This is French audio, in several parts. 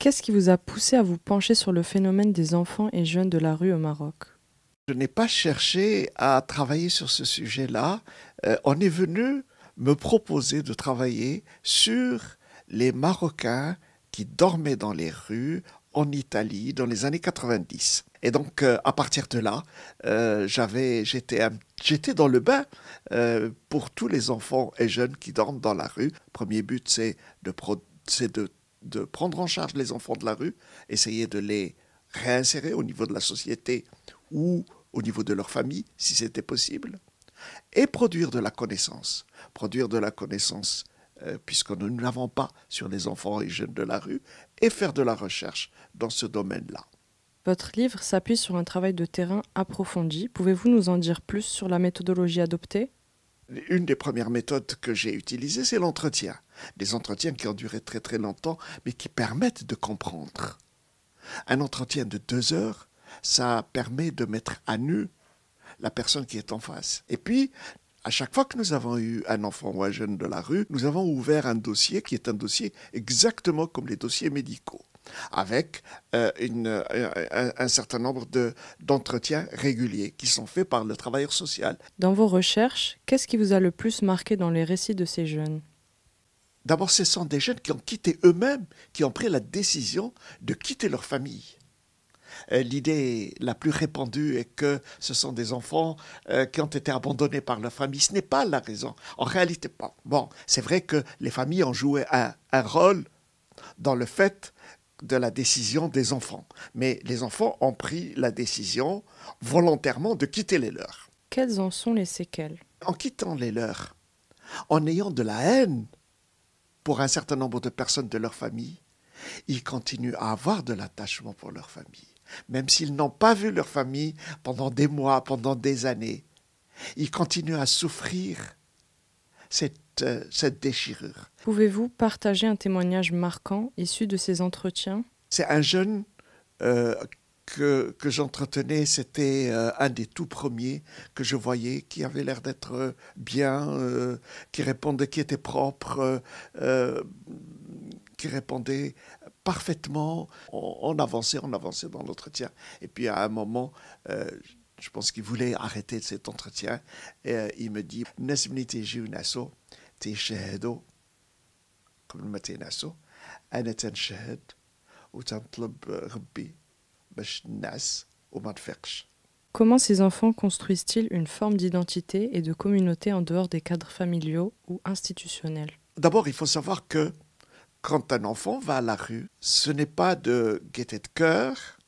Qu'est-ce qui vous a poussé à vous pencher sur le phénomène des enfants et jeunes de la rue au Maroc? Je n'ai pas cherché à travailler sur ce sujet-là. On est venu me proposer de travailler sur les Marocains qui dormaient dans les rues en Italie dans les années 90. Et donc, à partir de là, j'étais dans le bain pour tous les enfants et jeunes qui dorment dans la rue. Le premier but, c'est de prendre en charge les enfants de la rue, essayer de les réinsérer au niveau de la société ou au niveau de leur famille, si c'était possible, et produire de la connaissance. Produire de la connaissance, puisque nous ne l'avons pas sur les enfants et jeunes de la rue, et faire de la recherche dans ce domaine-là. Votre livre s'appuie sur un travail de terrain approfondi. Pouvez-vous nous en dire plus sur la méthodologie adoptée? Une des premières méthodes que j'ai utilisées, c'est l'entretien. Des entretiens qui ont duré très très longtemps, mais qui permettent de comprendre. Un entretien de 2 heures, ça permet de mettre à nu la personne qui est en face. Et puis, à chaque fois que nous avons eu un enfant ou un jeune de la rue, nous avons ouvert un dossier qui est un dossier exactement comme les dossiers médicaux, avec un certain nombre d'entretiens réguliers qui sont faits par le travailleur social. Dans vos recherches, qu'est-ce qui vous a le plus marqué dans les récits de ces jeunes? D'abord, ce sont des jeunes qui ont quitté eux-mêmes, qui ont pris la décision de quitter leur famille. L'idée la plus répandue est que ce sont des enfants qui ont été abandonnés par leur famille. Ce n'est pas la raison. En réalité, pas. Bon, c'est vrai que les familles ont joué un rôle dans le fait de la décision des enfants. Mais les enfants ont pris la décision volontairement de quitter les leurs. Quelles en sont les séquelles? En quittant les leurs, en ayant de la haine pour un certain nombre de personnes de leur famille, ils continuent à avoir de l'attachement pour leur famille. Même s'ils n'ont pas vu leur famille pendant des mois, pendant des années, ils continuent à souffrir cette déchirure. Pouvez-vous partager un témoignage marquant issu de ces entretiens? C'est un jeune euh, que j'entretenais, c'était un des tout premiers que je voyais, qui avait l'air d'être bien, qui répondait, qui était propre, qui répondait parfaitement. On avançait dans l'entretien. Et puis à un moment, je pense qu'il voulait arrêter cet entretien. Et il me dit, Nesmini تيجي وناسو تيشهدوا قبل ما تيناسوا أنا تنشهد وتنطلب ربي باش نعس وما نفيقش. Comment ces enfants construisent-ils une forme d'identité et de communauté en dehors des cadres familiaux ou institutionnels? D'abord, il faut savoir que quand un enfant va à la rue, ce n'est pas de gaieté de cœur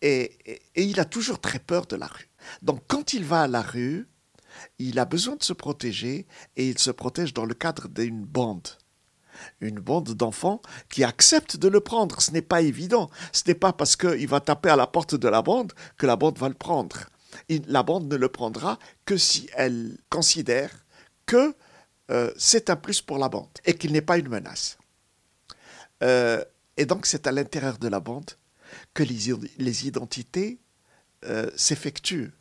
et il a toujours très peur de la rue. Donc quand il va à la rue, il a besoin de se protéger et il se protège dans le cadre d'une bande. Une bande d'enfants qui acceptent de le prendre. Ce n'est pas évident. Ce n'est pas parce qu'il va taper à la porte de la bande que la bande va le prendre. La bande ne le prendra que si elle considère que c'est un plus pour la bande et qu'il n'est pas une menace. Et donc c'est à l'intérieur de la bande que les identités s'effectuent.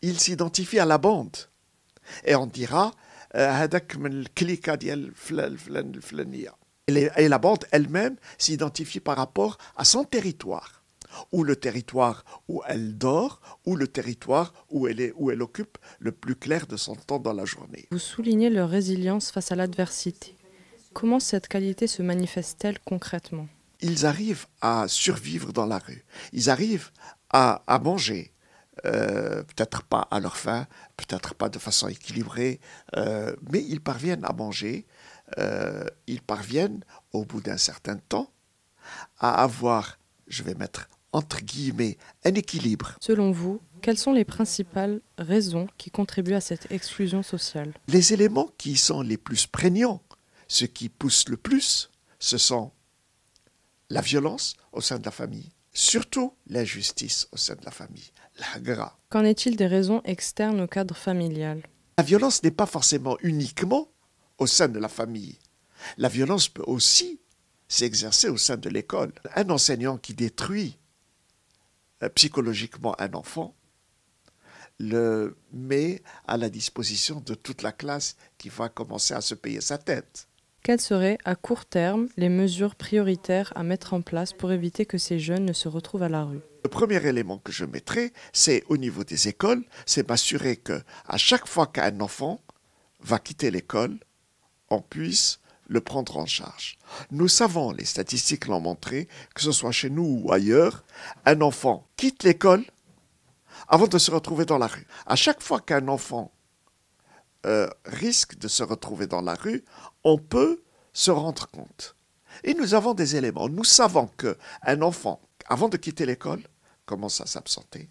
Il s'identifie à la bande. Et on dira, هذاك من الكليكة ديال فلان فلان الفلانية. Et la bande elle-même s'identifie par rapport à son territoire, ou le territoire où elle dort, ou le territoire où elle occupe le plus clair de son temps dans la journée. Vous soulignez leur résilience face à l'adversité. Comment cette qualité se manifeste-t-elle concrètement? Ils arrivent à survivre dans la rue. Ils arrivent à manger. Peut-être pas à leur faim, peut-être pas de façon équilibrée, mais ils parviennent à manger, ils parviennent, au bout d'un certain temps, à avoir, je vais mettre entre guillemets, un équilibre. Selon vous, quelles sont les principales raisons qui contribuent à cette exclusion sociale? Les éléments qui sont les plus prégnants, ce qui pousse le plus, ce sont la violence au sein de la famille, surtout l'injustice au sein de la famille, l'hagra. Qu'en est-il des raisons externes au cadre familial? La violence n'est pas forcément uniquement au sein de la famille. La violence peut aussi s'exercer au sein de l'école. Un enseignant qui détruit psychologiquement un enfant le met à la disposition de toute la classe qui va commencer à se payer sa tête. Quelles seraient, à court terme, les mesures prioritaires à mettre en place pour éviter que ces jeunes ne se retrouvent à la rue? Le premier élément que je mettrai, c'est au niveau des écoles, c'est m'assurer que à chaque fois qu'un enfant va quitter l'école, on puisse le prendre en charge. Nous savons, les statistiques l'ont montré, que ce soit chez nous ou ailleurs, un enfant quitte l'école avant de se retrouver dans la rue. À chaque fois qu'un enfant risque de se retrouver dans la rue, on peut se rendre compte. Et nous avons des éléments. Nous savons qu'un enfant, avant de quitter l'école, commence à s'absenter,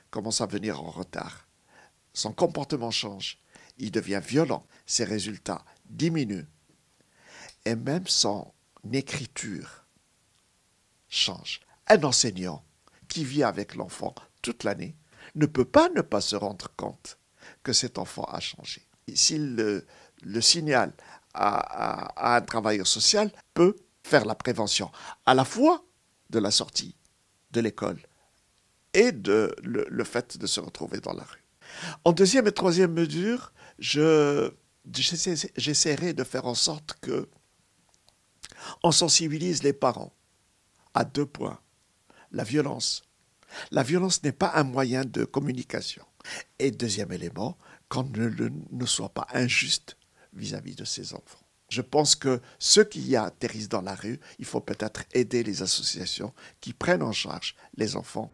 commence à venir en retard. Son comportement change, il devient violent, ses résultats diminuent. Et même son écriture change. Un enseignant qui vit avec l'enfant toute l'année ne peut pas ne pas se rendre compte que cet enfant a changé. S'il le signale à un travailleur social, peut faire la prévention à la fois de la sortie de l'école et le fait de se retrouver dans la rue. En deuxième et troisième mesure, j'essaierai de faire en sorte que on sensibilise les parents à 2 points. La violence. La violence n'est pas un moyen de communication. Et deuxième élément, qu'on ne soit pas injuste vis-à-vis de ces enfants. Je pense que ceux qui atterrissent dans la rue, il faut peut-être aider les associations qui prennent en charge les enfants.